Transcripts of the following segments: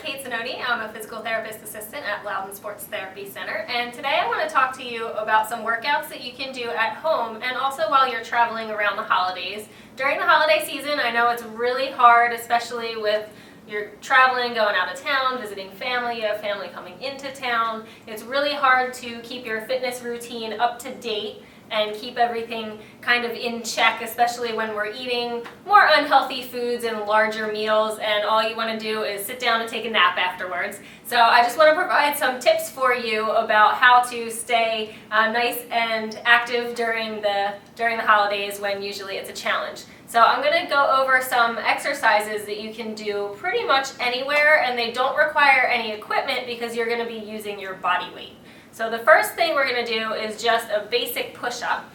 Kate Zanoni. I'm a physical therapist assistant at Loudoun Sports Therapy Center, and today I want to talk to you about some workouts that you can do at home and also while you're traveling around the holidays. During the holiday season, I know it's really hard, especially with you're traveling, going out of town, visiting family, you have family coming into town. It's really hard to keep your fitness routine up to date and keep everything kind of in check, especially when we're eating more unhealthy foods and larger meals and all you want to do is sit down and take a nap afterwards. So I just want to provide some tips for you about how to stay nice and active during the holidays when usually it's a challenge. So I'm going to go over some exercises that you can do pretty much anywhere, and they don't require any equipment because you're going to be using your body weight. So the first thing we're going to do is just a basic push-up.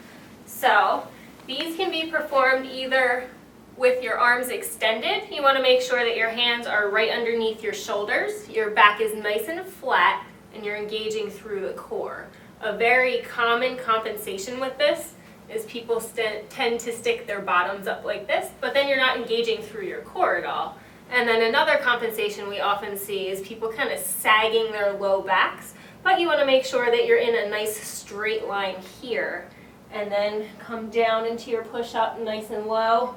So these can be performed either with your arms extended. You want to make sure that your hands are right underneath your shoulders, your back is nice and flat, and you're engaging through the core. A very common compensation with this is people tend to stick their bottoms up like this, but then you're not engaging through your core at all. And then another compensation we often see is people kind of sagging their low backs. But you want to make sure that you're in a nice straight line here, and then come down into your push-up nice and low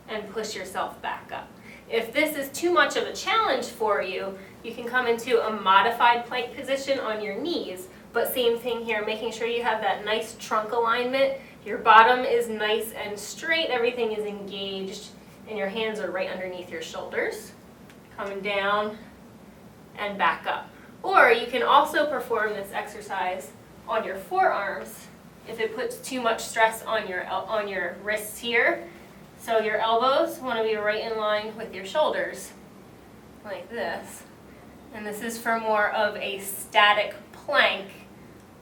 and push yourself back up. If this is too much of a challenge for you, you can come into a modified plank position on your knees, but same thing here, making sure you have that nice trunk alignment, your bottom is nice and straight, everything is engaged, and your hands are right underneath your shoulders, coming down and back up. Or you can also perform this exercise on your forearms if it puts too much stress on your wrists here. So your elbows want to be right in line with your shoulders, like this. And this is for more of a static plank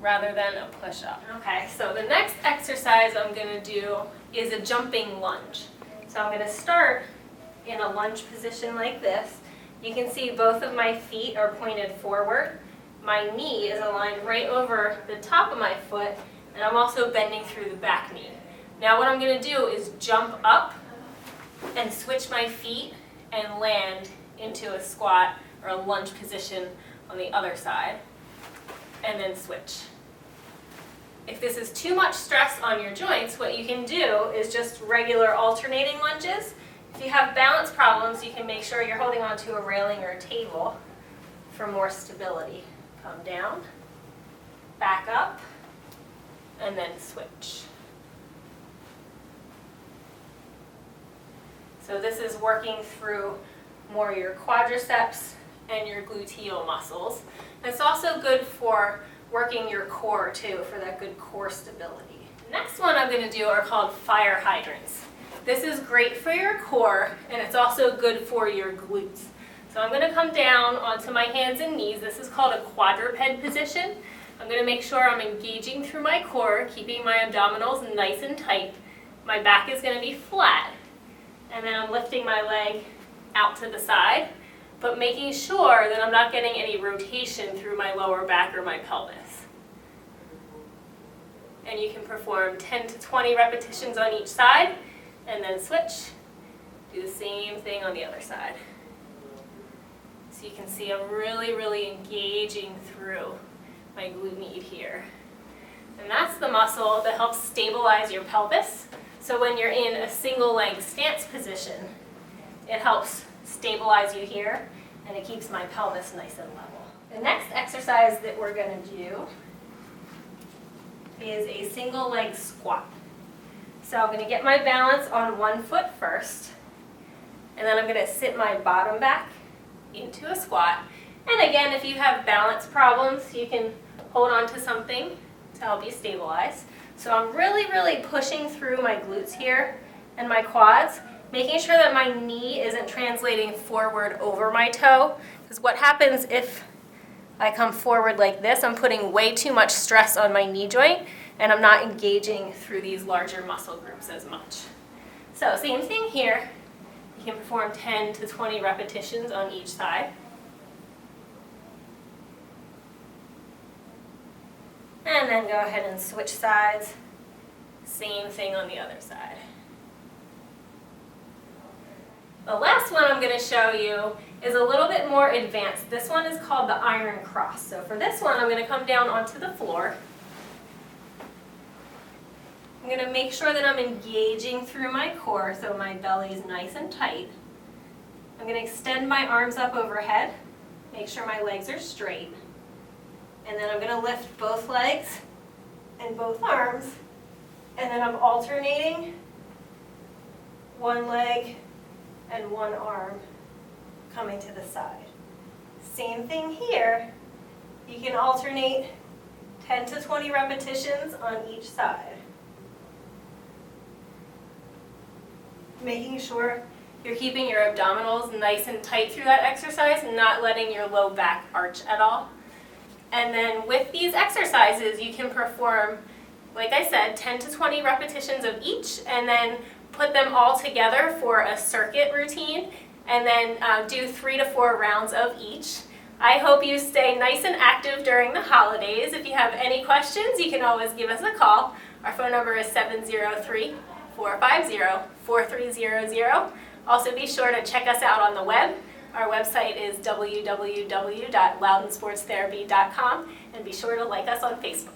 rather than a push-up. Okay, so the next exercise I'm going to do is a jumping lunge. So I'm going to start in a lunge position like this. You can see both of my feet are pointed forward. My knee is aligned right over the top of my foot, and I'm also bending through the back knee. Now what I'm going to do is jump up and switch my feet and land into a squat or a lunge position on the other side, and then switch. If this is too much stress on your joints, what you can do is just regular alternating lunges. If you have balance problems, you can make sure you're holding onto a railing or a table for more stability. Come down, back up, and then switch. So this is working through more your quadriceps and your gluteal muscles. And it's also good for working your core too, for that good core stability. The next one I'm going to do are called fire hydrants. This is great for your core, and it's also good for your glutes. So I'm going to come down onto my hands and knees. This is called a quadruped position. I'm going to make sure I'm engaging through my core, keeping my abdominals nice and tight. My back is going to be flat, and then I'm lifting my leg out to the side, but making sure that I'm not getting any rotation through my lower back or my pelvis. And you can perform 10 to 20 repetitions on each side, and then switch, do the same thing on the other side. So you can see I'm really engaging through my glute med here. And that's the muscle that helps stabilize your pelvis. So when you're in a single leg stance position, it helps stabilize you here, and it keeps my pelvis nice and level. The next exercise that we're going to do is a single leg squat. So I'm going to get my balance on one foot first, and then I'm going to sit my bottom back into a squat. And again, if you have balance problems, you can hold on to something to help you stabilize. So I'm really pushing through my glutes here and my quads, making sure that my knee isn't translating forward over my toe, because what happens if I come forward like this, I'm putting way too much stress on my knee joint, and I'm not engaging through these larger muscle groups as much. So same thing here. You can perform 10 to 20 repetitions on each side. And then go ahead and switch sides. Same thing on the other side. The last one I'm going to show you is a little bit more advanced. This one is called the iron cross. So for this one, I'm going to come down onto the floor. I'm going to make sure that I'm engaging through my core so my belly is nice and tight. I'm going to extend my arms up overhead, make sure my legs are straight, and then I'm going to lift both legs and both arms, and then I'm alternating one leg and one arm coming to the side. Same thing here. You can alternate 10 to 20 repetitions on each side. Making sure you're keeping your abdominals nice and tight through that exercise, not letting your low back arch at all. And then with these exercises, you can perform, like I said, 10 to 20 repetitions of each, and then put them all together for a circuit routine, and then do 3 to 4 rounds of each. I hope you stay nice and active during the holidays. If you have any questions, you can always give us a call. Our phone number is 703-450-4300. Also be sure to check us out on the web. Our website is www.loudounsportstherapy.com, and be sure to like us on Facebook.